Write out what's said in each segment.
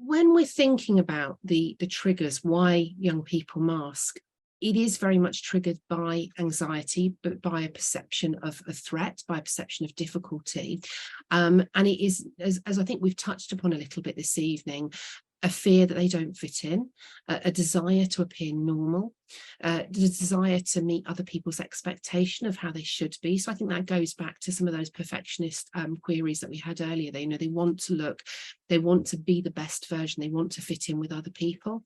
when we're thinking about the triggers why young people mask, it is very much triggered by anxiety, but by a perception of a threat, by a perception of difficulty. And it is, as I think we've touched upon a little bit this evening, a fear that they don't fit in, a desire to appear normal, the desire to meet other people's expectation of how they should be. So I think that goes back to some of those perfectionist queries that we had earlier. They, they want to look, they want to be the best version, they want to fit in with other people.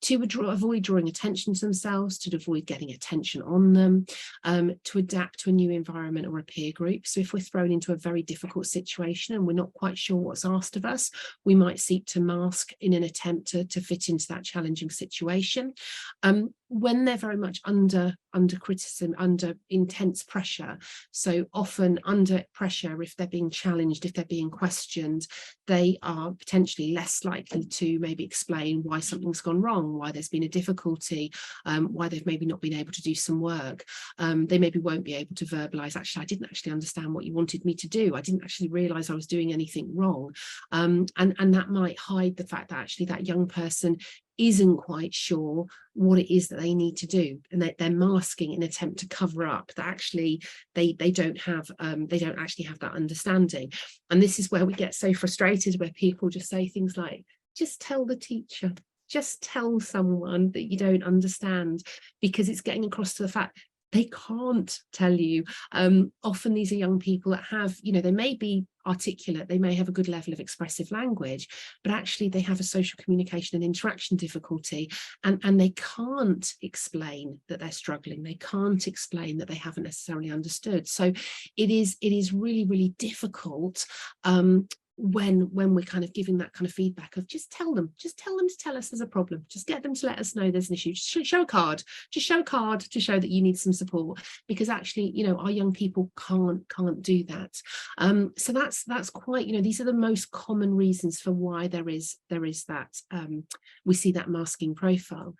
To avoid drawing attention to themselves, to avoid getting attention on them, to adapt to a new environment or a peer group. So if we're thrown into a very difficult situation and we're not quite sure what's asked of us, we might seek to mask in an attempt to fit into that challenging situation. When they're very much under criticism, under intense pressure, so often under pressure, if they're being challenged, if they're being questioned, they are potentially less likely to maybe explain why something's gone wrong, why there's been a difficulty, why they've maybe not been able to do some work. They maybe won't be able to verbalize, actually, I didn't actually understand what you wanted me to do. I didn't actually realize I was doing anything wrong. And that might hide the fact that actually that young person isn't quite sure what it is that they need to do, and they're masking in an attempt to cover up that actually they don't actually have that understanding. And this is where we get so frustrated, where people just say things like, just tell the teacher, just tell someone that you don't understand, because it's getting across to the fact they can't tell you. Often these are young people that have, they may be articulate, they may have a good level of expressive language, but actually they have a social communication and interaction difficulty, and they can't explain that they're struggling, they can't explain that they haven't necessarily understood. So it is really, really difficult when we're kind of giving that kind of feedback of just tell them to tell us there's a problem, just get them to let us know there's an issue, just show a card to show that you need some support, because actually our young people can't do that. So that's quite, these are the most common reasons for why there is that we see that masking profile.